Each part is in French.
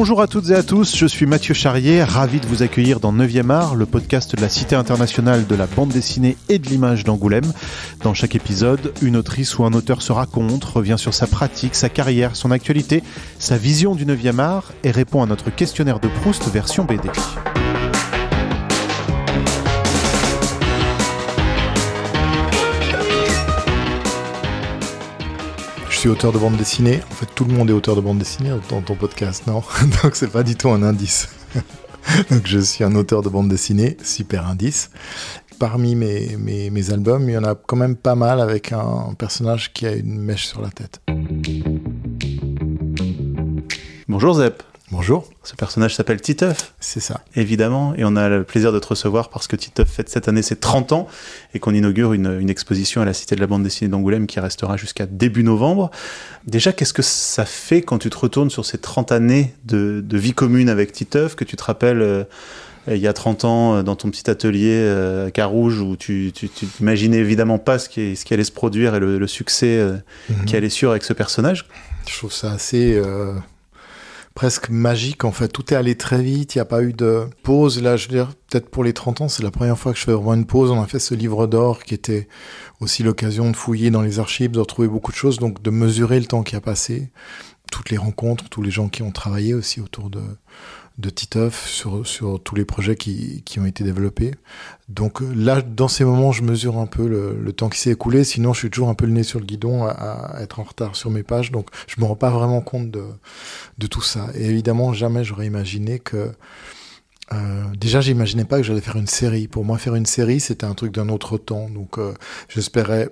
Bonjour à toutes et à tous, je suis Mathieu Charrier, ravi de vous accueillir dans 9e art, le podcast de la Cité internationale de la bande dessinée et de l'image d'Angoulême. Dans chaque épisode, une autrice ou un auteur se raconte, revient sur sa pratique, sa carrière, son actualité, sa vision du 9e art et répond à notre questionnaire de Proust version BD. Je suis auteur de bande dessinée. En fait, tout le monde est auteur de bande dessinée dans ton podcast, non? Donc, c'est pas du tout un indice. Donc, je suis un auteur de bande dessinée, super indice. Parmi mes albums, il y en a quand même pas mal avec un personnage qui a une mèche sur la tête. Bonjour Zep. Bonjour. Ce personnage s'appelle Titeuf. C'est ça. Évidemment, et on a le plaisir de te recevoir parce que Titeuf fête cette année ses 30 ans et qu'on inaugure une exposition à la Cité de la bande dessinée d'Angoulême qui restera jusqu'à début novembre. Déjà, qu'est-ce que ça fait quand tu te retournes sur ces 30 années de vie commune avec Titeuf, que tu te rappelles il y a 30 ans dans ton petit atelier à Carouge où tu n'imaginais évidemment pas ce qui allait se produire et le succès qui allait suivre avec ce personnage? Je trouve ça assez... presque magique, en fait. Tout est allé très vite, il n'y a pas eu de pause. Là, je veux dire, peut-être pour les 30 ans, c'est la première fois que je fais vraiment une pause. On a fait ce livre d'or qui était aussi l'occasion de fouiller dans les archives, de retrouver beaucoup de choses, donc de mesurer le temps qui a passé, toutes les rencontres, tous les gens qui ont travaillé aussi autour de Titeuf sur tous les projets qui ont été développés. Donc là, dans ces moments, je mesure un peu le temps qui s'est écoulé. Sinon, je suis toujours un peu le nez sur le guidon à être en retard sur mes pages. Donc, je me rends pas vraiment compte de tout ça. Et évidemment, jamais j'aurais imaginé que... déjà, j'imaginais pas que j'allais faire une série. Pour moi, faire une série, c'était un truc d'un autre temps. Donc, j'espérais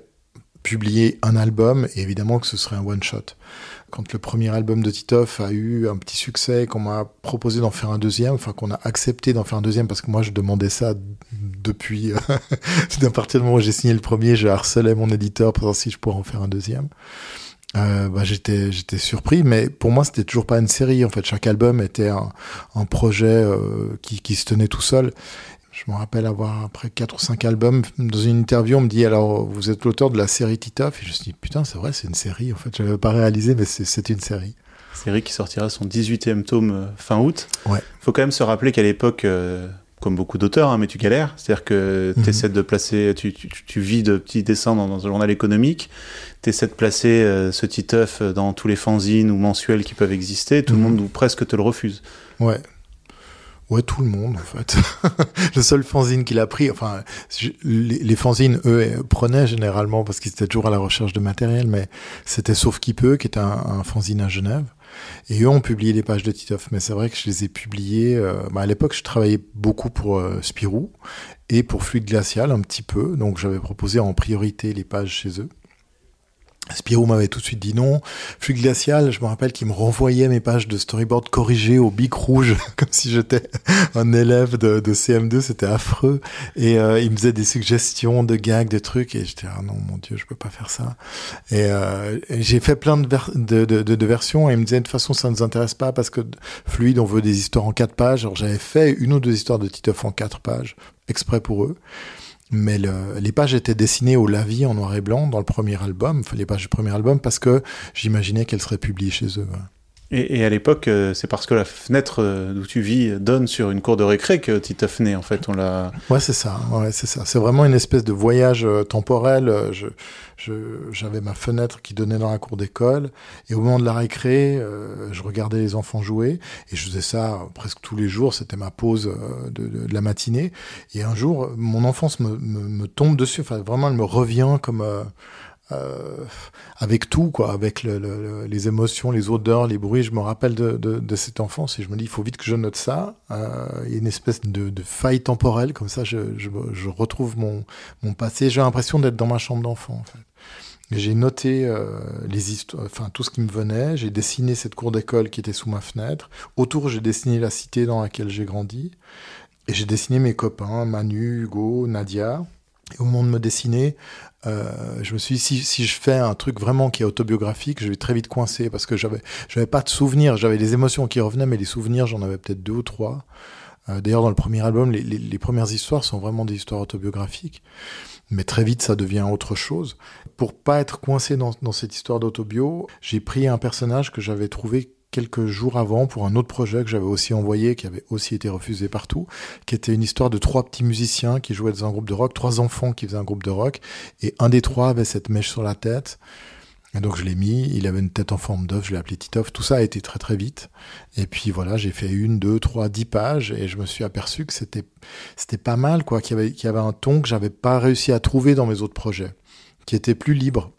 publier un album et évidemment que ce serait un one-shot. Quand le premier album de Titeuf a eu un petit succès, qu'on m'a proposé d'en faire un deuxième, enfin qu'on a accepté d'en faire un deuxième parce que moi je demandais ça depuis... à partir du moment où j'ai signé le premier, je harcelais mon éditeur pour savoir si je pourrais en faire un deuxième. J'étais surpris, mais pour moi c'était toujours pas une série. En fait, chaque album était un projet qui se tenait tout seul. Je me rappelle avoir, après 4 ou 5 albums, dans une interview, on me dit « Alors, vous êtes l'auteur de la série Titeuf ?» Et je me suis dit « Putain, c'est vrai, c'est une série. » En fait, je n'avais pas réalisé, mais c'est une série. Série qui sortira son 18e tome fin août. Ouais. Faut quand même se rappeler qu'à l'époque, comme beaucoup d'auteurs, mais tu galères. C'est-à-dire que tu essaies de placer... Tu vis de petits dessins dans un journal économique. Tu essaies de placer ce Titeuf dans tous les fanzines ou mensuels qui peuvent exister. Tout le monde, ou presque, te le refuse. Ouais, tout le monde, en fait. Le seul fanzine qu'il a pris, enfin, les fanzines, eux, prenaient généralement parce qu'ils étaient toujours à la recherche de matériel, mais c'était Sauf qui peut, qui était un fanzine à Genève. Et eux ont publié les pages de Titeuf. Mais c'est vrai que je les ai publiées... à l'époque, je travaillait beaucoup pour Spirou et pour Fluide Glacial, un petit peu. Donc, j'avais proposé en priorité les pages chez eux. Spirou m'avait tout de suite dit non. Fluide Glacial, je me rappelle qu'il me renvoyait mes pages de storyboard corrigées au bic rouge, comme si j'étais un élève de CM2, c'était affreux. Et il me faisait des suggestions de gags, de trucs, et j'étais non, mon Dieu, je peux pas faire ça. Et j'ai fait plein de versions, et il me disait de toute façon ça ne nous intéresse pas parce que Fluide, on veut des histoires en 4 pages. Alors j'avais fait 1 ou 2 histoires de Titeuf en 4 pages, exprès pour eux. Mais les pages étaient dessinées au lavis en noir et blanc dans le premier album, enfin les pages du premier album, parce que j'imaginais qu'elles seraient publiées chez eux. Voilà. Et à l'époque, c'est parce que la fenêtre d'où tu vis donne sur une cour de récré que Titeuf naît, en fait. Ouais, c'est ça. C'est vraiment une espèce de voyage temporel. J'avais ma fenêtre qui donnait dans la cour d'école, et au moment de la récré, je regardais les enfants jouer, et je faisais ça presque tous les jours. C'était ma pause de la matinée. Et un jour, mon enfance me tombe dessus. Enfin, vraiment, elle me revient comme... avec tout, quoi, avec les émotions, les odeurs, les bruits. Je me rappelle de cette enfance et je me dis, il faut vite que je note ça. Il y a une espèce de faille temporelle, comme ça, je retrouve mon passé. J'ai l'impression d'être dans ma chambre d'enfant, en fait. Et j'ai noté les histoires, enfin tout ce qui me venait. J'ai dessiné cette cour d'école qui était sous ma fenêtre. Autour, j'ai dessiné la cité dans laquelle j'ai grandi. Et j'ai dessiné mes copains, Manu, Hugo, Nadia. Et au moment de me dessiner, je me suis dit, si je fais un truc vraiment qui est autobiographique, je vais très vite coincer parce que j'avais pas de souvenirs. J'avais des émotions qui revenaient, mais les souvenirs, j'en avais peut-être 2 ou 3. D'ailleurs, dans le premier album, les premières histoires sont vraiment des histoires autobiographiques. Mais très vite, ça devient autre chose. Pour pas être coincé dans cette histoire d'autobio, j'ai pris un personnage que j'avais trouvé quelques jours avant pour un autre projet que j'avais aussi envoyé, qui avait aussi été refusé partout, qui était une histoire de 3 petits musiciens qui jouaient dans un groupe de rock, 3 enfants qui faisaient un groupe de rock, et un des 3 avait cette mèche sur la tête. Et donc je l'ai mis, il avait une tête en forme d'œuf, je l'ai appelé Titeuf. Tout ça a été très très vite. Et puis voilà, j'ai fait 1, 2, 3, 10 pages et je me suis aperçu que c'était pas mal, quoi, qu'il y avait un ton que j'avais pas réussi à trouver dans mes autres projets, qui était plus libre.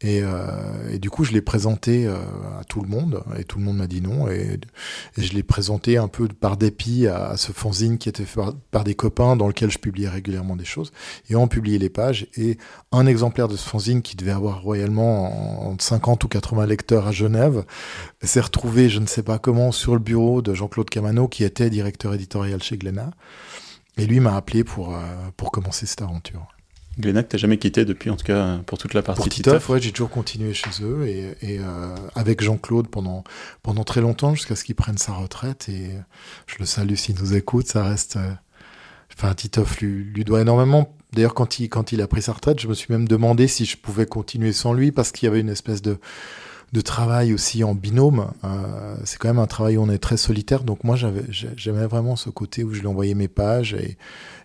Et du coup, je l'ai présenté à tout le monde, et tout le monde m'a dit non. Et je l'ai présenté un peu par dépit à ce fanzine qui était fait par des copains, dans lequel je publiais régulièrement des choses. Et on publiait les pages. Et un exemplaire de ce fanzine, qui devait avoir royalement entre 50 ou 80 lecteurs à Genève, s'est retrouvé, je ne sais pas comment, sur le bureau de Jean-Claude Camano, qui était directeur éditorial chez Glénat. Et lui m'a appelé pour commencer cette aventure. Glénat que t'as jamais quitté depuis, en tout cas pour toute la partie pour Titeuf. Ouais, j'ai toujours continué chez eux et avec Jean-Claude pendant très longtemps jusqu'à ce qu'il prenne sa retraite, et je le salue s'il nous écoute. Ça reste, Titeuf lui doit énormément. D'ailleurs, quand il a pris sa retraite, je me suis même demandé si je pouvais continuer sans lui, parce qu'il y avait une espèce de travail aussi en binôme. C'est quand même un travail où on est très solitaire, donc moi j'aimais vraiment ce côté où je lui envoyais mes pages et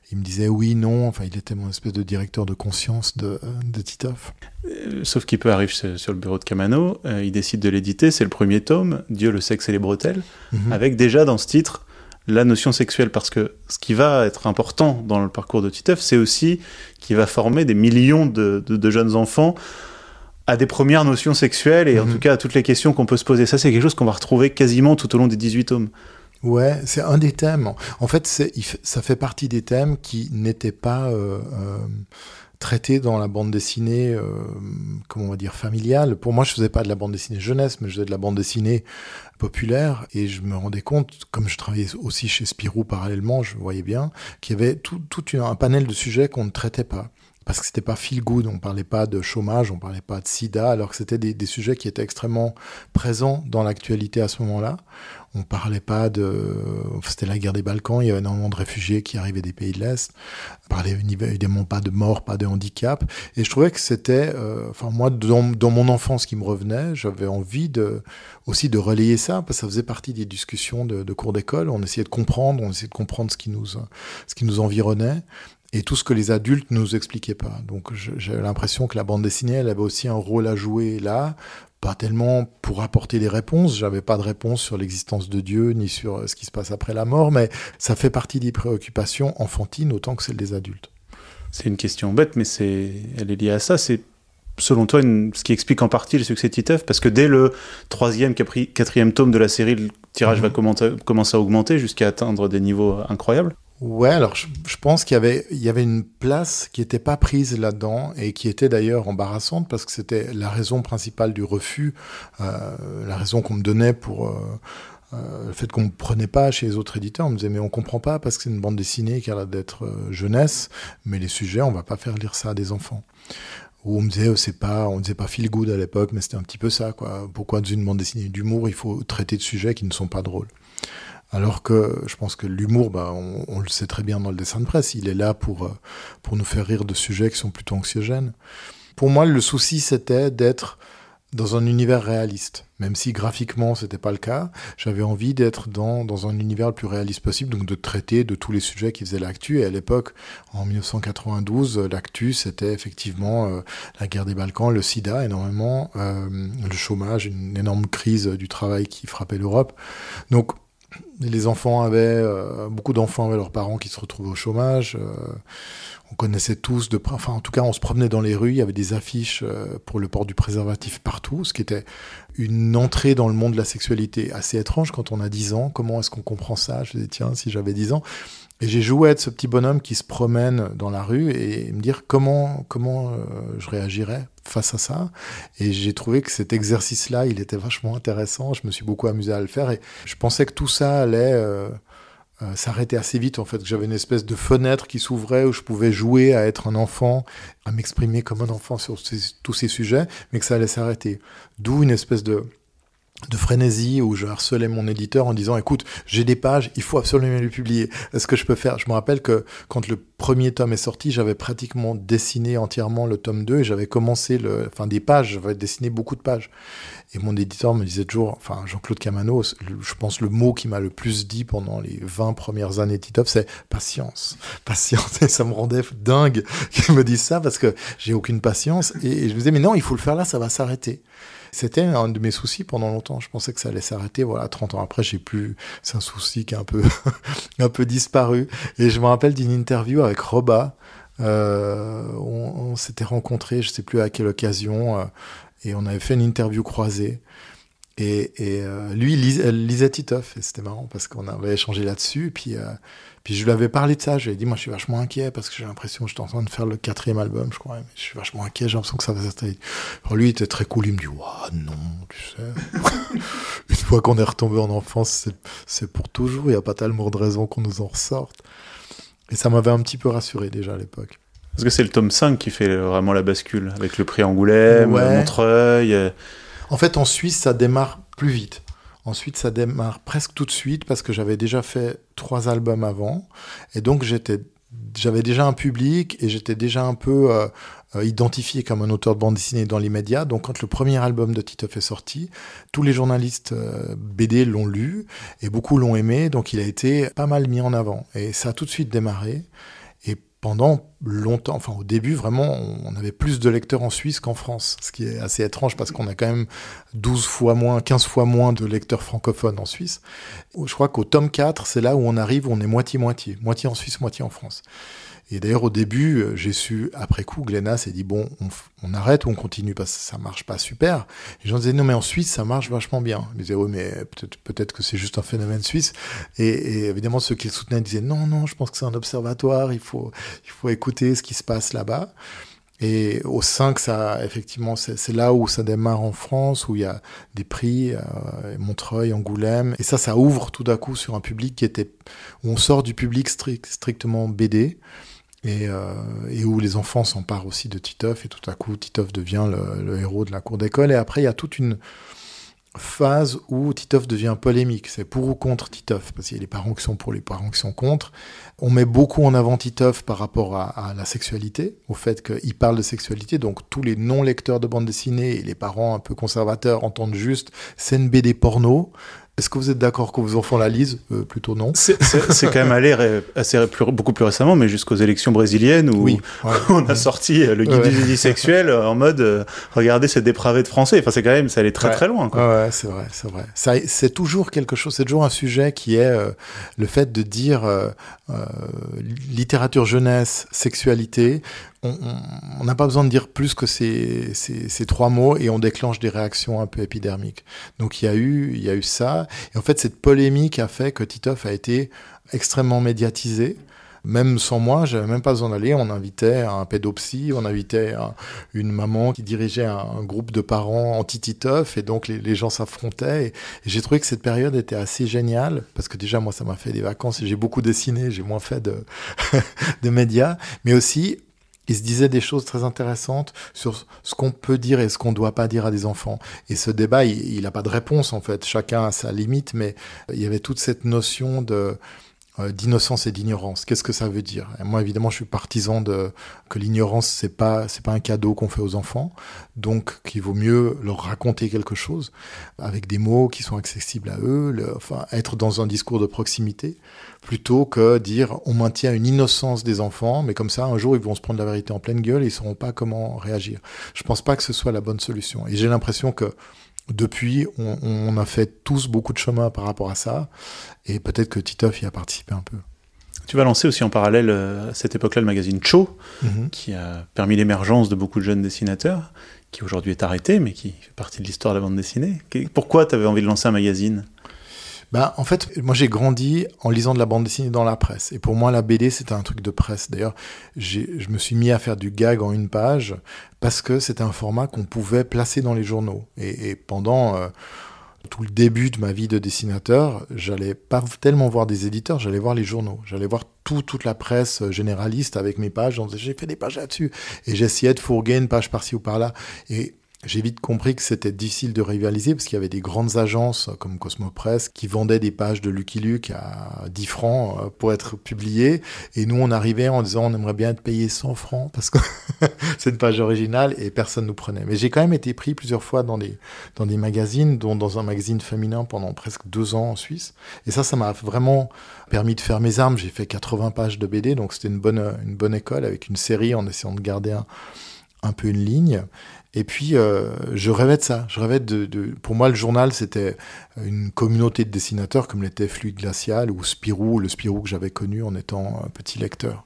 il me disait oui, non, enfin il était mon espèce de directeur de conscience de Titeuf. Sauf qu'il peut arriver sur le bureau de Camano, il décide de l'éditer, c'est le premier tome, Dieu, le sexe et les bretelles, avec déjà dans ce titre la notion sexuelle, parce que ce qui va être important dans le parcours de Titeuf, c'est aussi qu'il va former des millions de jeunes enfants à des premières notions sexuelles et en tout cas à toutes les questions qu'on peut se poser. Ça, c'est quelque chose qu'on va retrouver quasiment tout au long des 18 tomes. Ouais, c'est un des thèmes. En fait, ça fait partie des thèmes qui n'étaient pas traités dans la bande dessinée, comment on va dire, familiale. Pour moi, je faisais pas de la bande dessinée jeunesse, mais je faisais de la bande dessinée populaire. Et je me rendais compte, comme je travaillais aussi chez Spirou parallèlement, je voyais bien qu'il y avait tout un panel de sujets qu'on ne traitait pas. Parce que c'était pas feel good, on parlait pas de chômage, on parlait pas de sida, alors que c'était des sujets qui étaient extrêmement présents dans l'actualité à ce moment-là. On parlait pas c'était la guerre des Balkans, il y avait énormément de réfugiés qui arrivaient des pays de l'Est. On parlait évidemment pas de mort, pas de handicap. Et je trouvais que c'était, moi, dans mon enfance qui me revenait, j'avais envie aussi de relayer ça, parce que ça faisait partie des discussions de cours d'école. On essayait de comprendre ce qui nous environnait. Et tout ce que les adultes ne nous expliquaient pas. Donc j'ai l'impression que la bande dessinée, elle avait aussi un rôle à jouer là, pas tellement pour apporter des réponses. J'avais pas de réponse sur l'existence de Dieu, ni sur ce qui se passe après la mort, mais ça fait partie des préoccupations enfantines autant que celles des adultes. C'est une question bête, mais elle est liée à ça. C'est, selon toi, ce qui explique en partie le succès de Titeuf, parce que dès le 3e, 4e tome de la série, le tirage va commencer à augmenter jusqu'à atteindre des niveaux incroyables. Ouais, alors je pense qu'il y avait une place qui n'était pas prise là-dedans et qui était d'ailleurs embarrassante, parce que c'était la raison principale du refus, la raison qu'on me donnait pour le fait qu'on ne me prenait pas chez les autres éditeurs. On me disait mais on comprend pas parce que c'est une bande dessinée qui a l'air d'être jeunesse, mais les sujets on va pas faire lire ça à des enfants. Où on me disait on disait pas feel good à l'époque, mais c'était un petit peu ça, quoi. Pourquoi dans une bande dessinée d'humour il faut traiter de sujets qui ne sont pas drôles? Alors que je pense que l'humour, on le sait très bien dans le dessin de presse, il est là pour nous faire rire de sujets qui sont plutôt anxiogènes. Pour moi, le souci, c'était d'être dans un univers réaliste. Même si graphiquement, c'était pas le cas, j'avais envie d'être dans un univers le plus réaliste possible, donc de traiter de tous les sujets qui faisaient l'actu. Et à l'époque, en 1992, l'actu, c'était effectivement la guerre des Balkans, le sida énormément, le chômage, une énorme crise du travail qui frappait l'Europe. Donc, les enfants beaucoup d'enfants avaient leurs parents qui se retrouvaient au chômage. On connaissait tous, en tout cas, on se promenait dans les rues, il y avait des affiches pour le port du préservatif partout, ce qui était une entrée dans le monde de la sexualité assez étrange quand on a 10 ans. Comment est-ce qu'on comprend ça? Je me disais, tiens, si j'avais 10 ans. Et j'ai joué à être ce petit bonhomme qui se promène dans la rue et me dire comment je réagirais face à ça. Et j'ai trouvé que cet exercice-là, il était vachement intéressant. Je me suis beaucoup amusé à le faire et je pensais que tout ça allait s'arrêter assez vite. En fait, que j'avais une espèce de fenêtre qui s'ouvrait où je pouvais jouer à être un enfant, à m'exprimer comme un enfant sur tous ces sujets, mais que ça allait s'arrêter. D'où une espèce de frénésie où je harcelais mon éditeur en disant écoute, j'ai des pages, il faut absolument les publier. Est-ce que je peux faire? Je me rappelle que quand le premier tome est sorti, j'avais pratiquement dessiné entièrement le tome 2 et j'avais commencé des pages, j'avais dessiné beaucoup de pages. Et mon éditeur me disait toujours, Jean-Claude Camano, je pense le mot qui m'a le plus dit pendant les 20 premières années de Titeuf, c'est patience. Patience. Et ça me rendait dingue qu'il me dise ça parce que j'ai aucune patience. Et je me disais, mais non, il faut le faire là, ça va s'arrêter. C'était un de mes soucis pendant longtemps. Je pensais que ça allait s'arrêter. Voilà, 30 ans après, c'est un souci qui est un peu disparu. Et je me rappelle d'une interview avec Roba. On s'était rencontrés, je sais plus à quelle occasion, et on avait fait une interview croisée. Et lui, il lisait Titeuf, et c'était marrant parce qu'on avait échangé là-dessus. Puis je lui avais parlé de ça. Je lui ai dit, moi, je suis vachement inquiet parce que j'ai l'impression que j'étais en train de faire le 4e album, je crois. Mais je suis vachement inquiet, j'ai l'impression que ça va s'arrêter. Alors lui, il était très cool. Il me dit, waouh, non, tu sais. Une fois qu'on est retombé en enfance, c'est pour toujours. Il n'y a pas tellement de raisons qu'on nous en ressorte. Et ça m'avait un petit peu rassuré déjà à l'époque. Parce que c'est le tome 5 qui fait vraiment la bascule, avec le prix Angoulême, Montreuil. En fait, en Suisse, ça démarre plus vite. Ensuite, ça démarre presque tout de suite parce que j'avais déjà fait 3 albums avant. Et donc, j'avais déjà un public et j'étais déjà un peu identifié comme un auteur de bande dessinée dans les médias. Donc, quand le premier album de Titeuf est sorti, tous les journalistes BD l'ont lu et beaucoup l'ont aimé. Donc, il a été pas mal mis en avant. Et ça a tout de suite démarré. Pendant longtemps, au début, vraiment, on avait plus de lecteurs en Suisse qu'en France, ce qui est assez étrange parce qu'on a quand même 15 fois moins de lecteurs francophones en Suisse. Je crois qu'au tome 4, c'est là où on arrive, on est moitié-moitié en Suisse, moitié en France. Et d'ailleurs, au début, j'ai su, après coup, Glénat s'est dit, bon, on arrête ou on continue parce que ça marche pas super. Et les gens disaient, non, mais en Suisse, ça marche vachement bien. Ils disaient, oui, mais peut-être que c'est juste un phénomène suisse. Et évidemment, ceux qui le soutenaient disaient, non, je pense que c'est un observatoire, il faut écouter ce qui se passe là-bas. Et au 5, ça, effectivement, c'est là où ça démarre en France, où il y a des prix, Montreuil, Angoulême. Et ça ouvre tout d'un coup sur un public où on sort du public strictement BD. Et où les enfants s'emparent aussi de Titeuf, et tout à coup, Titeuf devient le héros de la cour d'école. Et après, il y a toute une phase où Titeuf devient polémique. C'est pour ou contre Titeuf, parce qu'il y a les parents qui sont pour, les parents qui sont contre. On met beaucoup en avant Titeuf par rapport à la sexualité, au fait qu'il parle de sexualité, donc tous les non-lecteurs de bande dessinée et les parents un peu conservateurs entendent juste « c'est une BD porno ». Est-ce que vous êtes d'accord que vos enfants la lisent? Plutôt non. C'est quand même allé beaucoup plus récemment, mais jusqu'aux élections brésiliennes où on a sorti le guide du délit sexuel en mode regardez ces dépravés de français. Enfin, c'est quand même, ça allait très très loin, quoi. Ouais, c'est vrai. C'est toujours quelque chose, c'est toujours un sujet qui est le fait de dire littérature jeunesse, sexualité. On n'a pas besoin de dire plus que ces 3 mots et on déclenche des réactions un peu épidermiques. Donc il y a eu ça. Et en fait, cette polémique a fait que Titeuf a été extrêmement médiatisé. Même sans moi, j'avais même pas besoin d'aller. On invitait un pédopsie, on invitait une maman qui dirigeait un groupe de parents anti-Titeuf, et donc les gens s'affrontaient. Et j'ai trouvé que cette période était assez géniale, parce que déjà, moi, ça m'a fait des vacances, et j'ai beaucoup dessiné, j'ai moins fait de médias, mais aussi, il se disait des choses très intéressantes sur ce qu'on peut dire et ce qu'on ne doit pas dire à des enfants. Et ce débat, il n'a pas de réponse, en fait. Chacun a sa limite, mais il y avait toute cette notion d'innocence et d'ignorance. Qu'est-ce que ça veut dire? Et moi, évidemment, je suis partisan que l'ignorance, c'est pas un cadeau qu'on fait aux enfants, donc qu'il vaut mieux leur raconter quelque chose avec des mots qui sont accessibles à eux, être dans un discours de proximité, plutôt que dire on maintient une innocence des enfants, mais comme ça, un jour, ils vont se prendre la vérité en pleine gueule et ils sauront pas comment réagir. Je pense pas que ce soit la bonne solution. Et j'ai l'impression que depuis, on a fait tous beaucoup de chemin par rapport à ça, et peut-être que Titeuf y a participé un peu. Tu vas lancer aussi en parallèle à cette époque-là le magazine Cho, qui a permis l'émergence de beaucoup de jeunes dessinateurs, qui aujourd'hui est arrêté, mais qui fait partie de l'histoire de la bande dessinée. Pourquoi tu avais envie de lancer un magazine ? En fait, moi j'ai grandi en lisant de la bande dessinée dans la presse. Et pour moi, la BD, c'était un truc de presse. D'ailleurs, je me suis mis à faire du gag en une page parce que c'était un format qu'on pouvait placer dans les journaux. Et pendant tout le début de ma vie de dessinateur, j'allais pas tellement voir des éditeurs, j'allais voir les journaux. J'allais voir toute la presse généraliste avec mes pages. J'ai fait des pages là-dessus. Et j'essayais de fourguer une page par-ci ou par-là. Et j'ai vite compris que c'était difficile de rivaliser parce qu'il y avait des grandes agences comme Cosmopresse qui vendaient des pages de Lucky Luke à 10 francs pour être publiées. Et nous, on arrivait en disant on aimerait bien être payé 100 francs parce que c'est une page originale et personne nous prenait. Mais j'ai quand même été pris plusieurs fois dans des magazines, dont dans un magazine féminin pendant presque 2 ans en Suisse. Et ça m'a vraiment permis de faire mes armes. J'ai fait 80 pages de BD, donc c'était une bonne école avec une série en essayant de garder un peu une ligne. Et puis, je rêvais de ça. Je rêvais pour moi, le journal, c'était une communauté de dessinateurs comme l'était Fluide Glacial ou Spirou, le Spirou que j'avais connu en étant un petit lecteur.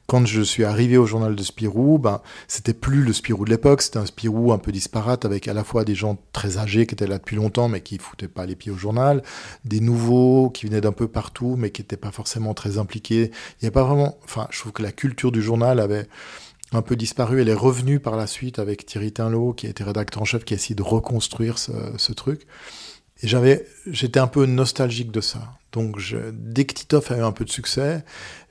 Quand je suis arrivé au journal de Spirou, c'était plus le Spirou de l'époque, c'était un Spirou un peu disparate avec à la fois des gens très âgés qui étaient là depuis longtemps mais qui foutaient pas les pieds au journal, des nouveaux qui venaient d'un peu partout mais qui étaient pas forcément très impliqués. Il y a pas vraiment, je trouve que la culture du journal avait un peu disparu. Elle est revenue par la suite avec Thierry Tinlot, qui a été rédacteur en chef, qui a essayé de reconstruire ce truc. Et j'étais un peu nostalgique de ça. Donc, dès que Titeuf a eu un peu de succès,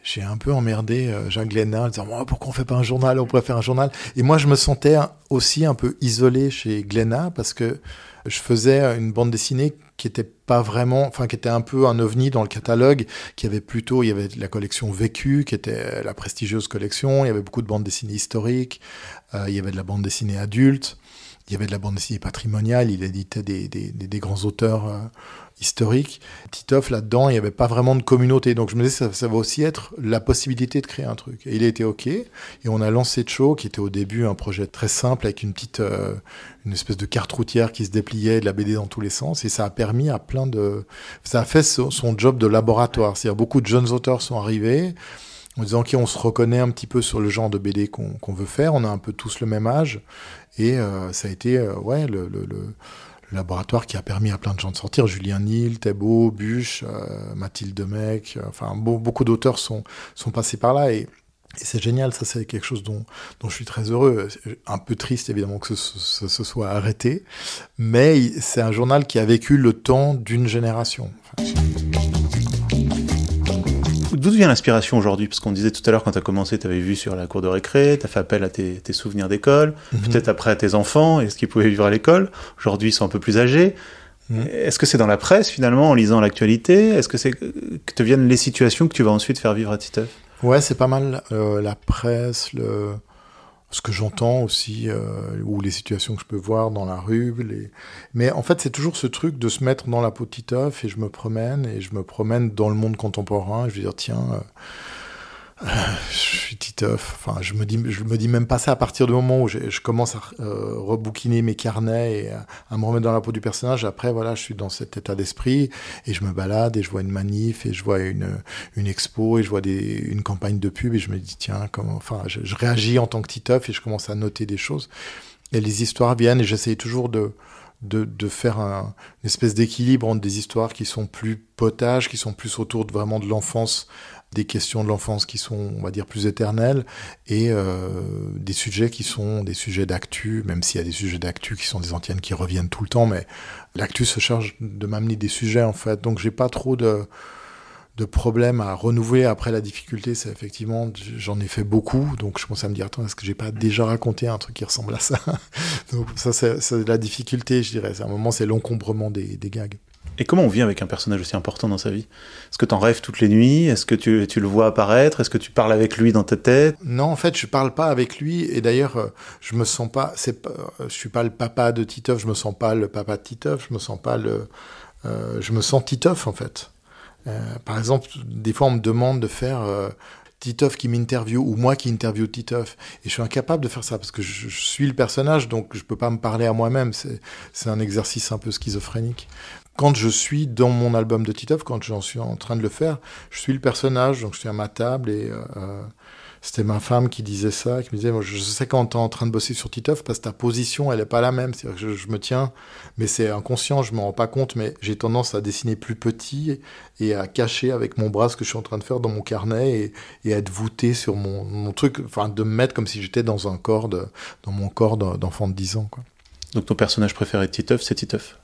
j'ai un peu emmerdé Jacques Glénat en disant « Pourquoi on fait pas un journal ? On pourrait faire un journal ». Et moi, je me sentais aussi un peu isolé chez Glénat parce que je faisais une bande dessinée qui était pas vraiment, qui était un peu un ovni dans le catalogue, il y avait la collection Vécu, qui était la prestigieuse collection, il y avait beaucoup de bandes dessinées historiques, il y avait de la bande dessinée adulte, il y avait de la bande dessinée patrimoniale, il éditait des grands auteurs historiques. Titeuf, là-dedans, il n'y avait pas vraiment de communauté. Donc je me disais, ça va aussi être la possibilité de créer un truc. Et il a été OK. Et on a lancé Tcho, qui était au début un projet très simple, avec une espèce de carte routière qui se dépliait, de la BD dans tous les sens. Et ça a permis à ça a fait son job de laboratoire. C'est-à-dire beaucoup de jeunes auteurs sont arrivés en disant OK, on se reconnaît un petit peu sur le genre de BD qu'on veut faire. On a un peu tous le même âge. Et ça a été le laboratoire qui a permis à plein de gens de sortir. Julien Nil, Thébault, Buche, Mathilde Demecq, beaucoup d'auteurs sont passés par là. Et c'est génial, ça c'est quelque chose dont je suis très heureux. Un peu triste évidemment que ce soit arrêté. Mais c'est un journal qui a vécu le temps d'une génération. D'où vient l'inspiration aujourd'hui ? Parce qu'on disait tout à l'heure, quand tu as commencé, tu avais vu sur la cour de récré, tu as fait appel à tes souvenirs d'école, peut-être après à tes enfants, et ce qu'ils pouvaient vivre à l'école. Aujourd'hui, ils sont un peu plus âgés. Est-ce que c'est dans la presse, finalement, en lisant l'actualité ? Est-ce que c'est que te viennent les situations que tu vas ensuite faire vivre à Titeuf ? Ouais, c'est pas mal la presse, ce que j'entends aussi, ou les situations que je peux voir dans la rue. Mais en fait, c'est toujours ce truc de se mettre dans la peau de Titeuf, et je me promène dans le monde contemporain. Je veux dire, tiens, je suis Titeuf. Je me dis même pas ça à partir du moment où je commence à rebouquiner mes carnets et à me remettre dans la peau du personnage. Après, voilà, je suis dans cet état d'esprit et je me balade et je vois une manif et je vois une expo et je vois une campagne de pub et je me dis tiens, je réagis en tant que Titeuf et je commence à noter des choses. Et les histoires viennent et j'essaye toujours de faire une espèce d'équilibre entre des histoires qui sont plus potages, qui sont plus autour vraiment de l'enfance, des questions de l'enfance qui sont, on va dire, plus éternelles, et des sujets qui sont des sujets d'actu, même s'il y a des sujets d'actu qui sont des antennes qui reviennent tout le temps, mais l'actu se charge de m'amener des sujets, en fait. Donc j'ai pas trop de problèmes à renouveler. Après, la difficulté, c'est effectivement, j'en ai fait beaucoup, donc je commence à me dire, attends, est-ce que j'ai pas déjà raconté un truc qui ressemble à ça ? Donc ça, c'est la difficulté, je dirais. À un moment, c'est l'encombrement des gags. Et comment on vit avec un personnage aussi important dans sa vie ? Est-ce que tu en rêves toutes les nuits ? Est-ce que tu le vois apparaître ? Est-ce que tu parles avec lui dans ta tête ? Non, en fait, je parle pas avec lui. Et d'ailleurs, je me sens pas... je suis pas le papa de Titeuf. Je me sens pas le papa de Titeuf. Je me sens pas je me sens Titeuf, en fait. Par exemple, des fois, on me demande de faire... Titeuf qui m'interviewe ou moi qui interviewe Titeuf. Et je suis incapable de faire ça parce que je suis le personnage, donc je peux pas me parler à moi-même. C'est un exercice un peu schizophrénique. Quand je suis dans mon album de Titeuf, quand j'en suis en train de le faire, je suis le personnage, donc je suis à ma table et c'était ma femme qui disait ça, qui me disait, moi, je sais quand t'es en train de bosser sur Titeuf parce que ta position, elle est pas la même. C'est-à-dire que je me tiens, mais c'est inconscient, je m'en rends pas compte, mais j'ai tendance à dessiner plus petit et à cacher avec mon bras ce que je suis en train de faire dans mon carnet et à être voûté sur mon truc, de me mettre comme si j'étais dans mon corps d'enfant de 10 ans, quoi. Donc ton personnage préféré de Titeuf, c'est Titeuf ?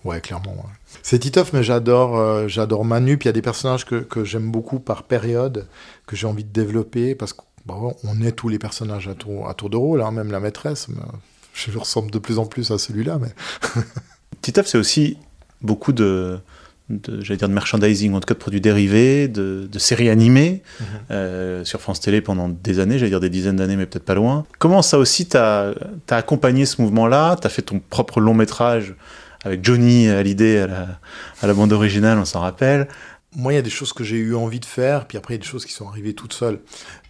Ouais, clairement. Ouais. C'est Titeuf, mais j'adore Manu. Puis il y a des personnages que j'aime beaucoup par période, que j'ai envie de développer, parce qu'on est tous les personnages à tour de rôle, hein, même la maîtresse. je ressemble de plus en plus à celui-là. Mais... Titeuf, c'est aussi beaucoup j'allais dire de merchandising, en tout cas de produits dérivés, de séries animées, sur France Télé pendant des années, j'allais dire des dizaines d'années, mais peut-être pas loin. Comment ça aussi t'as accompagné ce mouvement-là? T'as fait ton propre long métrage avec Johnny Hallyday à la bande originale, on s'en rappelle. Moi, il y a des choses que j'ai eu envie de faire, puis après, il y a des choses qui sont arrivées toutes seules.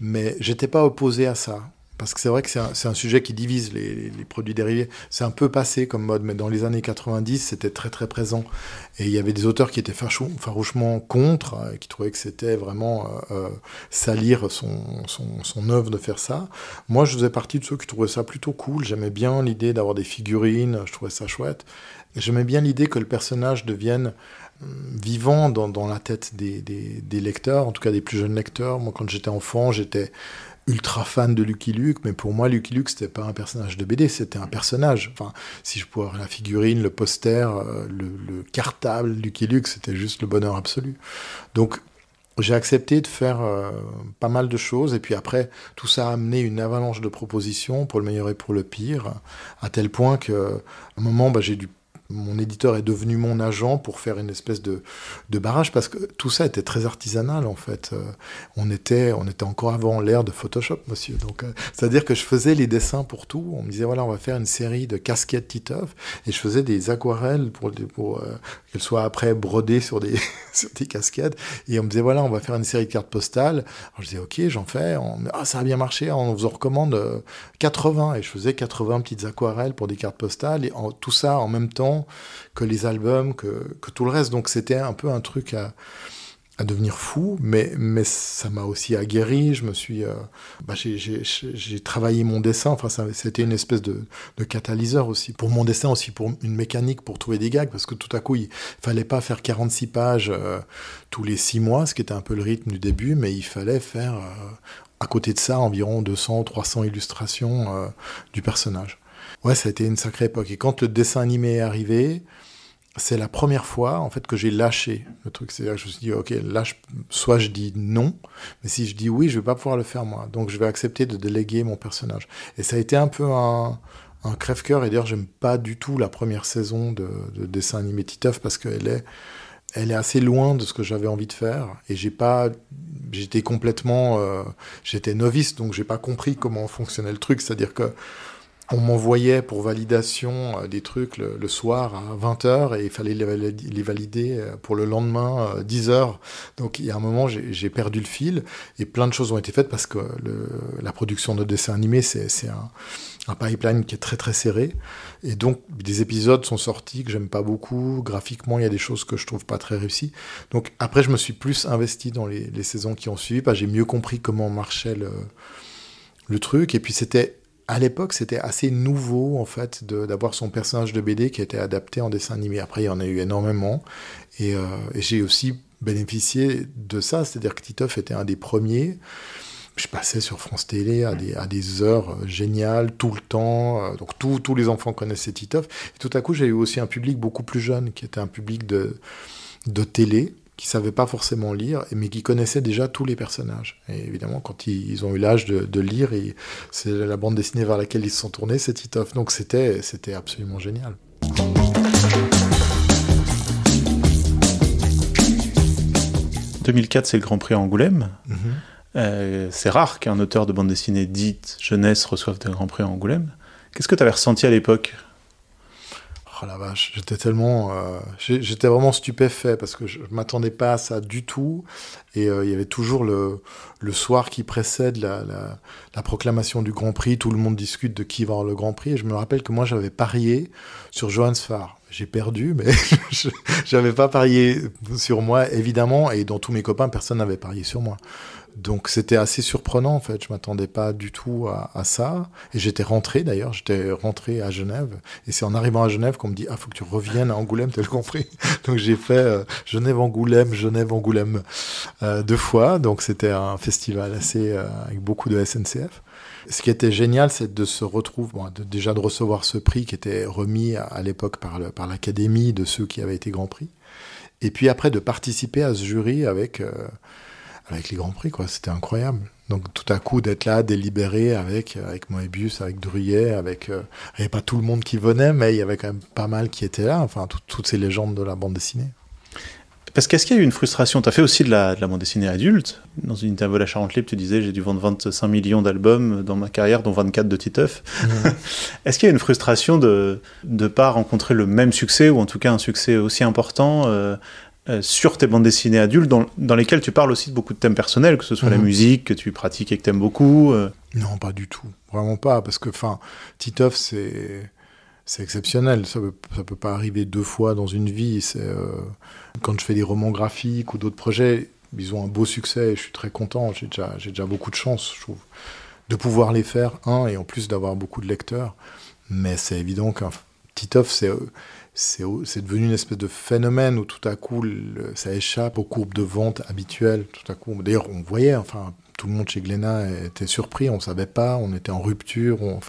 Mais j'étais pas opposé à ça. Parce que c'est vrai que c'est un sujet qui divise les produits dérivés. C'est un peu passé comme mode, mais dans les années 90, c'était très très présent. Et il y avait des auteurs qui étaient farouchement contre, qui trouvaient que c'était vraiment salir son œuvre de faire ça. Moi, je faisais partie de ceux qui trouvaient ça plutôt cool. J'aimais bien l'idée d'avoir des figurines, je trouvais ça chouette. Et j'aimais bien l'idée que le personnage devienne vivant dans la tête des lecteurs, en tout cas des plus jeunes lecteurs. Moi, quand j'étais enfant, j'étais ultra fan de Lucky Luke, mais pour moi, Lucky Luke, c'était pas un personnage de BD, c'était un personnage. Enfin, si je pouvais avoir la figurine, le poster, le cartable Lucky Luke, c'était juste le bonheur absolu. Donc, j'ai accepté de faire pas mal de choses, et puis après, tout ça a amené une avalanche de propositions pour le meilleur et pour le pire, à tel point qu'à un moment, mon éditeur est devenu mon agent pour faire une espèce de barrage, parce que tout ça était très artisanal, en fait. On était encore avant l'ère de Photoshop, monsieur. Donc, c'est-à-dire que je faisais les dessins pour tout. On me disait, voilà, on va faire une série de casquettes Titeuf, et je faisais des aquarelles pour qu'elles soient après brodées sur des casquettes. Et on me disait, voilà, on va faire une série de cartes postales. Alors, je disais, ok, j'en fais. Ça a bien marché. On vous en recommande 80. Et je faisais 80 petites aquarelles pour des cartes postales. Et tout ça en même temps que les albums, que tout le reste. Donc c'était un peu un truc à devenir fou, mais ça m'a aussi aguerri. Je me suis, j'ai travaillé mon dessin. Enfin, c'était une espèce de catalyseur aussi pour mon dessin, aussi pour une mécanique pour trouver des gags, parce que tout à coup il fallait pas faire 46 pages tous les 6 mois, ce qui était un peu le rythme du début, mais il fallait faire à côté de ça environ 200 ou 300 illustrations du personnage. Ouais, ça a été une sacrée époque. Et quand le dessin animé est arrivé, c'est la première fois, en fait, que j'ai lâché le truc. C'est-à-dire que je me suis dit, ok, là, soit je dis non, mais si je dis oui, je vais pas pouvoir le faire moi. Donc, je vais accepter de déléguer mon personnage. Et ça a été un peu un crève-cœur. Et d'ailleurs, j'aime pas du tout la première saison de dessin animé Titeuf, parce qu'elle est assez loin de ce que j'avais envie de faire. Et j'étais complètement, j'étais novice, donc j'ai pas compris comment fonctionnait le truc. C'est-à-dire que on m'envoyait pour validation des trucs le soir à 20h, et il fallait les valider pour le lendemain 10h. Donc il y a un moment, j'ai perdu le fil, et plein de choses ont été faites, parce que la production de dessins animés, c'est un pipeline qui est très très serré. Et donc des épisodes sont sortis que j'aime pas beaucoup. Graphiquement, il y a des choses que je trouve pas très réussies. Donc après, je me suis plus investi dans les saisons qui ont suivi, parce que j'ai mieux compris comment marchait le truc. Et puis à l'époque, c'était assez nouveau, en fait, d'avoir son personnage de BD qui était adapté en dessin animé. Après, il y en a eu énormément. Et j'ai aussi bénéficié de ça. C'est-à-dire que Titeuf était un des premiers. Je passais sur France Télé à des heures géniales, tout le temps. Donc, tous les enfants connaissaient Titeuf. Et tout à coup, j'ai eu aussi un public beaucoup plus jeune, qui était un public de télé, qui ne savaient pas forcément lire, mais qui connaissaient déjà tous les personnages. Et évidemment, quand ils ont eu l'âge de lire, c'est la bande dessinée vers laquelle ils se sont tournés, c'est Titeuf. Donc c'était absolument génial. « 2004, c'est le Grand Prix à Angoulême. C'est rare qu'un auteur de bande dessinée dite jeunesse reçoive des Grands Prix à Angoulême. Qu'est-ce que tu avais ressenti à l'époque ? Oh la vache, j'étais vraiment stupéfait, parce que je m'attendais pas à ça du tout. Et il y avait toujours le soir qui précède la proclamation du Grand Prix. Tout le monde discute de qui va avoir le Grand Prix. Et je me rappelle que moi, j'avais parié sur Johannes Farr. J'ai perdu, mais j'avais pas parié sur moi, évidemment. Et dans tous mes copains, personne n'avait parié sur moi. Donc c'était assez surprenant, en fait. Je m'attendais pas du tout à ça. Et j'étais rentré à Genève. Et c'est en arrivant à Genève qu'on me dit « Ah, faut que tu reviennes à Angoulême, t'as compris ?» Donc j'ai fait Genève-Angoulême, 2 fois. Donc c'était un festival avec beaucoup de SNCF. Ce qui était génial, c'est de se retrouver, déjà de recevoir ce prix qui était remis à l'époque par l'Académie de ceux qui avaient été Grand Prix. Et puis après, de participer à ce jury avec avec les Grands Prix, quoi. C'était incroyable. Donc tout à coup d'être là, délibéré avec Moebius, avec Druillet, il n'y avait pas tout le monde qui venait, mais il y avait quand même pas mal qui étaient là, enfin toutes ces légendes de la bande dessinée. Parce qu'est-ce qu'il y a eu une frustration? Tu as fait aussi de la bande dessinée adulte. Dans une interview à la Charente Libre, tu disais j'ai dû vendre 25 millions d'albums dans ma carrière, dont 24 de Titeuf. Est-ce qu'il y a une frustration de ne pas rencontrer le même succès, ou en tout cas un succès aussi important sur tes bandes dessinées adultes, dans lesquelles tu parles aussi de beaucoup de thèmes personnels, que ce soit la musique que tu pratiques et que tu aimes beaucoup Non, pas du tout. Vraiment pas. Parce que Titeuf, c'est exceptionnel, ça peut pas arriver 2 fois dans une vie. Quand je fais des romans graphiques ou d'autres projets, ils ont un beau succès et je suis très content. J'ai déjà beaucoup de chance, je trouve, de pouvoir les faire, et en plus d'avoir beaucoup de lecteurs. Mais c'est évident qu'un Titeuf, c'est devenu une espèce de phénomène où tout à coup, ça échappe aux courbes de vente habituelles. Tout à coup, d'ailleurs, on voyait, tout le monde chez Glénat était surpris, on ne savait pas, on était en rupture, on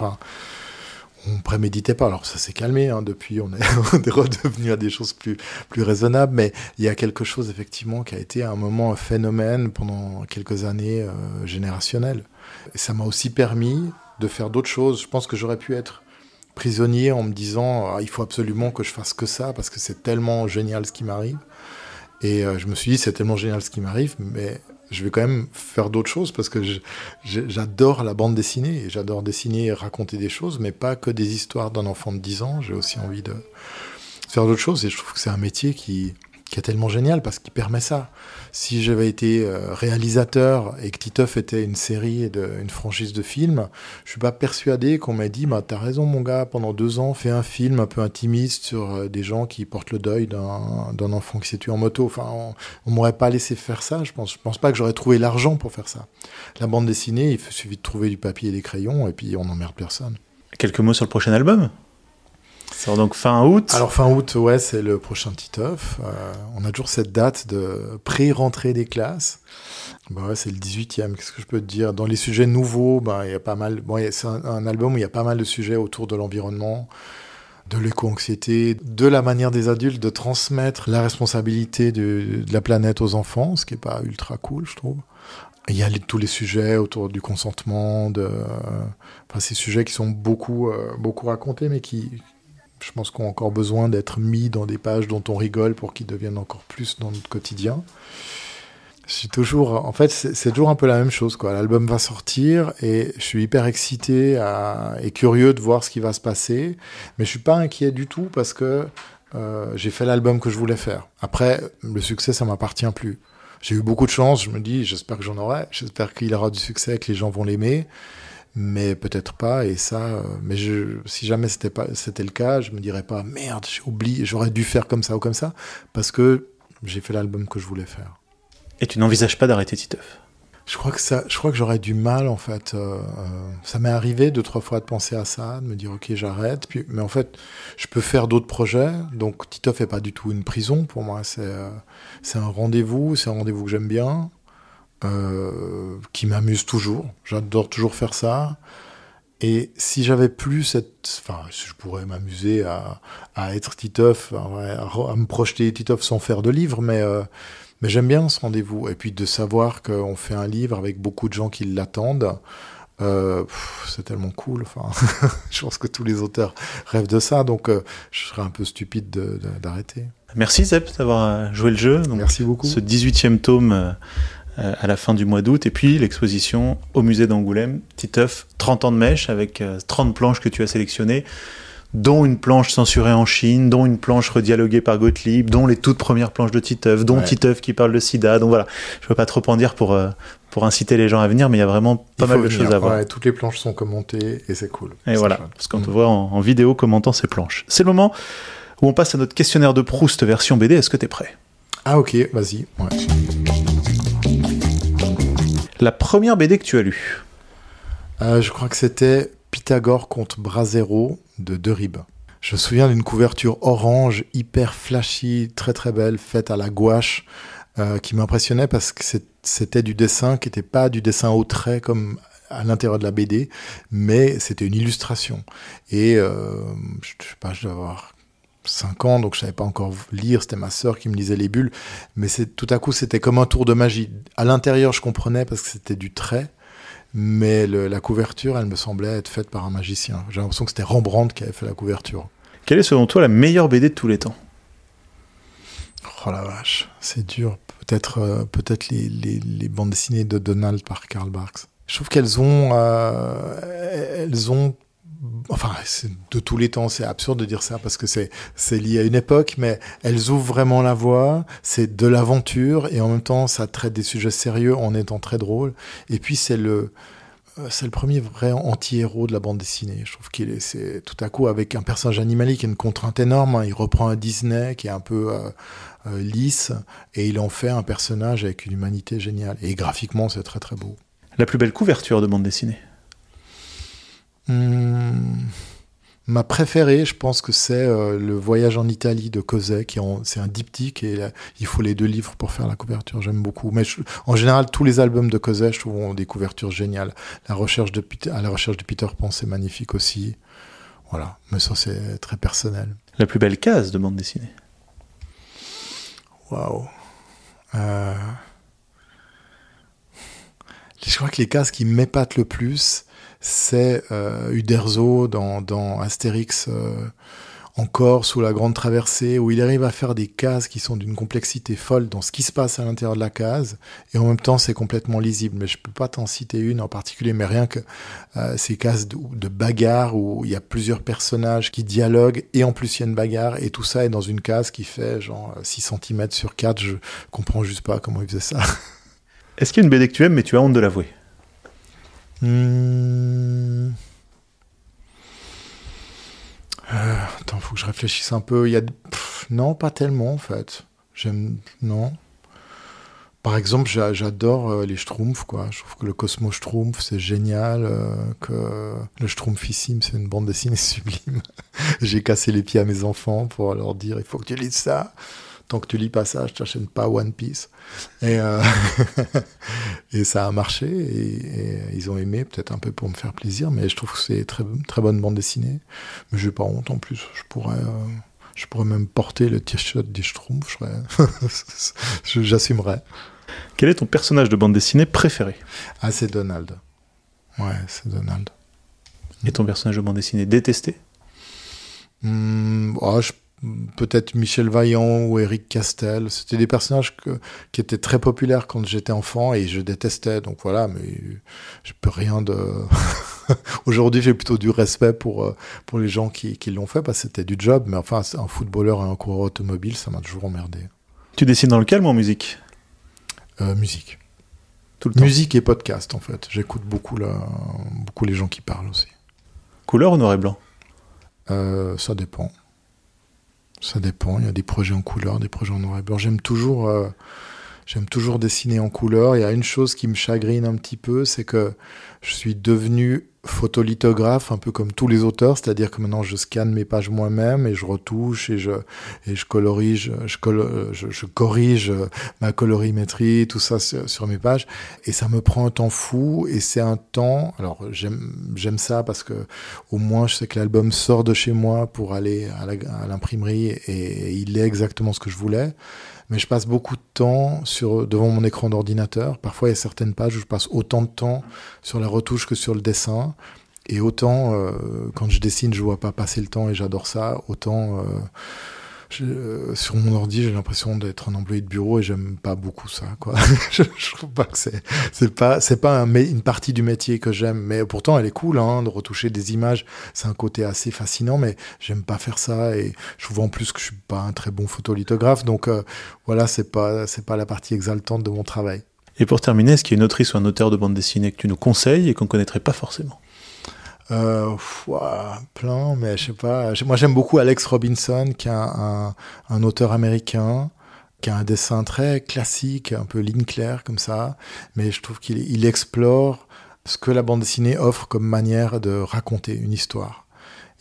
préméditait pas. Alors ça s'est calmé, depuis on est redevenu à des choses plus raisonnables, mais il y a quelque chose effectivement qui a été à un moment un phénomène pendant quelques années générationnel. Et ça m'a aussi permis de faire d'autres choses. Je pense que j'aurais pu être prisonnier en me disant il faut absolument que je fasse que ça parce que c'est tellement génial ce qui m'arrive. Et je me suis dit c'est tellement génial ce qui m'arrive, mais je vais quand même faire d'autres choses parce que j'adore la bande dessinée et j'adore dessiner et raconter des choses, mais pas que des histoires d'un enfant de 10 ans. J'ai aussi envie de faire d'autres choses et je trouve que c'est un métier qui est tellement génial parce qu'il permet ça. Si j'avais été réalisateur et que Titeuf était une série, une franchise de films, je suis pas persuadé qu'on m'ait dit t'as raison mon gars, pendant 2 ans, fais un film un peu intimiste sur des gens qui portent le deuil d'un enfant qui s'est tué en moto. On m'aurait pas laissé faire ça, je pense pas que j'aurais trouvé l'argent pour faire ça. La bande dessinée, il suffit de trouver du papier et des crayons et puis on n'emmerde personne. Quelques mots sur le prochain album? Ça sort donc fin août. Alors fin août, ouais, c'est le prochain Titeuf. On a toujours cette date de pré-rentrée des classes. C'est le 18e, qu'est-ce que je peux te dire? Dans les sujets nouveaux, il y a pas mal... c'est un album où il y a pas mal de sujets autour de l'environnement, de l'éco-anxiété, de la manière des adultes de transmettre la responsabilité de la planète aux enfants, ce qui n'est pas ultra cool, je trouve. Il y a tous les sujets autour du consentement, ces sujets qui sont beaucoup racontés, mais qui... je pense qu'on a encore besoin d'être mis dans des pages dont on rigole pour qu'ils deviennent encore plus dans notre quotidien. C'est toujours un peu la même chose, quoi. L'album va sortir et je suis hyper excité et curieux de voir ce qui va se passer, mais je suis pas inquiet du tout parce que j'ai fait l'album que je voulais faire. Après, le succès, ça m'appartient plus. J'ai eu beaucoup de chance, je me dis, j'espère que j'en aurai, j'espère qu'il aura du succès, que les gens vont l'aimer. Mais peut-être pas, et ça, si jamais c'était le cas, je me dirais pas merde, j'ai oublié, j'aurais dû faire comme ça ou comme ça, parce que j'ai fait l'album que je voulais faire. Et tu n'envisages pas d'arrêter Titeuf? Je crois que j'aurais du mal en fait. Ça m'est arrivé 2-3 fois de penser à ça, de me dire ok j'arrête, mais en fait je peux faire d'autres projets. Donc Titeuf est pas du tout une prison pour moi, c'est un rendez-vous, que j'aime bien. Qui m'amuse toujours. J'adore toujours faire ça. Et si j'avais plus je pourrais m'amuser à être Titeuf, à me projeter Titeuf sans faire de livre, mais j'aime bien ce rendez-vous. Et puis de savoir qu'on fait un livre avec beaucoup de gens qui l'attendent, c'est tellement cool. Je pense que tous les auteurs rêvent de ça, donc je serais un peu stupide d'arrêter. Merci Zep d'avoir joué le jeu. Donc, merci beaucoup. Ce 18e tome à la fin du mois d'août, et puis l'exposition au musée d'Angoulême, Titeuf, 30 ans de mèche, avec 30 planches que tu as sélectionnées, dont une planche censurée en Chine, dont une planche redialoguée par Gottlieb, dont les toutes premières planches de Titeuf, dont Titeuf qui parle de sida. Donc voilà, je ne veux pas trop en dire pour inciter les gens à venir, mais il y a vraiment pas mal de choses à voir. Ouais, toutes les planches sont commentées et c'est cool. Et voilà, parce qu'on te voit en vidéo commentant ces planches. C'est le moment où on passe à notre questionnaire de Proust version BD. Est-ce que tu es prêt? Ah ok, vas-y. Ouais. La première BD que tu as lue? Je crois que c'était Pythagore contre Brasero de Derrib. Je me souviens d'une couverture orange, hyper flashy, très très belle, faite à la gouache, qui m'impressionnait parce que c'était du dessin qui n'était pas du dessin au trait comme à l'intérieur de la BD, mais c'était une illustration. Et je sais pas, je dois avoir 5 ans, donc je savais pas encore lire, c'était ma sœur qui me lisait les bulles, mais tout à coup c'était comme un tour de magie. À l'intérieur je comprenais parce que c'était du trait, mais la couverture elle me semblait être faite par un magicien. J'ai l'impression que c'était Rembrandt qui avait fait la couverture. Quelle est selon toi la meilleure BD de tous les temps? Oh la vache, c'est dur. Peut-être les bandes dessinées de Donald par Karl Barks. Je trouve qu'elles ont enfin, c'est de tous les temps, c'est absurde de dire ça parce que c'est lié à une époque, mais elles ouvrent vraiment la voie, c'est de l'aventure et en même temps ça traite des sujets sérieux en étant très drôle. Et puis c'est le premier vrai anti-héros de la bande dessinée. Je trouve c'est tout à coup avec un personnage animalier qui a une contrainte énorme, hein. Il reprend un Disney qui est un peu lisse et il en fait un personnage avec une humanité géniale. Et graphiquement c'est très très beau. La plus belle couverture de bande dessinée? Ma préférée, je pense que c'est Le Voyage en Italie de Cosey, c'est un diptyque et il faut les 2 livres pour faire la couverture. J'aime beaucoup. Mais en général, tous les albums de Cosey, je trouve, ont des couvertures géniales. À la recherche de Peter Pan, c'est magnifique aussi. Voilà. Mais ça, c'est très personnel. La plus belle case de bande dessinée? Waouh. Je crois que les cases qui m'épatent le plus, c'est Uderzo dans Astérix en Corse ou La Grande Traversée, où il arrive à faire des cases qui sont d'une complexité folle dans ce qui se passe à l'intérieur de la case, et en même temps c'est complètement lisible. Mais je peux pas t'en citer une en particulier, mais rien que ces cases de bagarre où il y a plusieurs personnages qui dialoguent, et en plus il y a une bagarre, et tout ça est dans une case qui fait genre 6 cm sur 4, je comprends juste pas comment il faisait ça. Est-ce qu'il y a une BD que tu aimes mais tu as honte de l'avouer? Attends, faut que je réfléchisse un peu. Non, pas tellement en fait. Non. Par exemple, j'adore les Schtroumpfs, quoi. Je trouve que le Cosmo Schtroumpf, c'est génial. Que le Schtroumpfissime, c'est une bande dessinée sublime. J'ai cassé les pieds à mes enfants pour leur dire il faut que tu lises ça. Tant que tu lis pas ça, je t'achète pas One Piece. Et ça a marché et ils ont aimé, peut-être un peu pour me faire plaisir, mais je trouve que c'est très très bonne bande dessinée. Mais j'ai pas honte en plus. Je pourrais même porter le t-shirt des Schtroumpfs. J'assumerais. Quel est ton personnage de bande dessinée préféré? Ah, c'est Donald. Ouais, c'est Donald. Et ton personnage de bande dessinée détesté? Peut-être Michel Vaillant ou Éric Castel. C'était des personnages qui étaient très populaires quand j'étais enfant et je détestais. Donc voilà, mais je peux rien de... Aujourd'hui, j'ai plutôt du respect pour les gens qui l'ont fait parce que c'était du job. Mais enfin, un footballeur et un coureur automobile, ça m'a toujours emmerdé. Tu dessines dans le calme ou en musique? Musique. Tout le temps. Musique et podcast, en fait. J'écoute beaucoup les gens qui parlent aussi. Couleur ou noir et blanc? Ça dépend. Ça dépend, il y a des projets en couleur, des projets en noir et blanc. J'aime toujours dessiner en couleur. Il y a une chose qui me chagrine un petit peu, c'est que je suis devenu photolithographe, un peu comme tous les auteurs, c'est-à-dire que maintenant je scanne mes pages moi-même et je retouche et je colorise, je corrige ma colorimétrie, tout ça sur mes pages. Et ça me prend un temps fou et c'est un temps... Alors j'aime ça parce que au moins je sais que l'album sort de chez moi pour aller à l'imprimerie et il est exactement ce que je voulais. Mais je passe beaucoup de temps devant mon écran d'ordinateur. Parfois, il y a certaines pages où je passe autant de temps sur la retouche que sur le dessin. Et autant, quand je dessine, je vois pas passer le temps et j'adore ça. Autant, sur mon ordi, j'ai l'impression d'être un employé de bureau et j'aime pas beaucoup ça, quoi. Je trouve pas que c'est pas une partie du métier que j'aime. Mais pourtant, elle est cool, hein, de retoucher des images. C'est un côté assez fascinant, mais j'aime pas faire ça. Et je trouve en plus que je suis pas un très bon photolithographe. Donc, voilà, c'est pas la partie exaltante de mon travail. Et pour terminer, est-ce qu'il y a une autrice ou un auteur de bande dessinée que tu nous conseilles et qu'on connaîtrait pas forcément? Plein, mais je sais pas. Moi, j'aime beaucoup Alex Robinson, qui est un auteur américain, qui a un dessin très classique, un peu ligne claire comme ça, mais je trouve qu'il explore ce que la bande dessinée offre comme manière de raconter une histoire.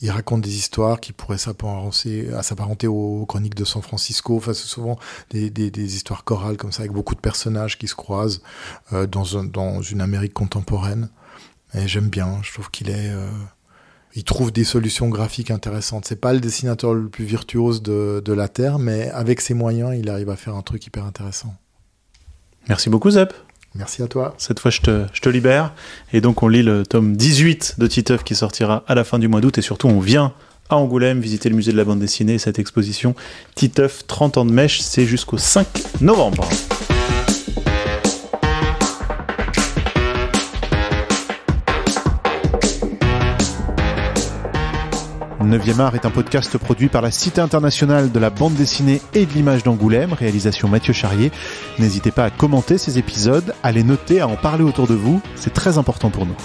Il raconte des histoires qui pourraient s'apparenter aux chroniques de San Francisco. Enfin, c'est souvent des histoires chorales comme ça, avec beaucoup de personnages qui se croisent dans une Amérique contemporaine. Et j'aime bien, je trouve qu'il est il trouve des solutions graphiques intéressantes. C'est pas le dessinateur le plus virtuose de la Terre, mais avec ses moyens, il arrive à faire un truc hyper intéressant. Merci beaucoup, Zep. Merci à toi. Cette fois, je te libère. Et donc, on lit le tome 18 de Titeuf qui sortira à la fin du mois d'août. Et surtout, on vient à Angoulême visiter le musée de la bande dessinée. Cette exposition Titeuf 30 ans de mèche, c'est jusqu'au 5 novembre. Neuvième Art est un podcast produit par la Cité internationale de la bande dessinée et de l'image d'Angoulême, réalisation Mathieu Charrier. N'hésitez pas à commenter ces épisodes, à les noter, à en parler autour de vous, c'est très important pour nous.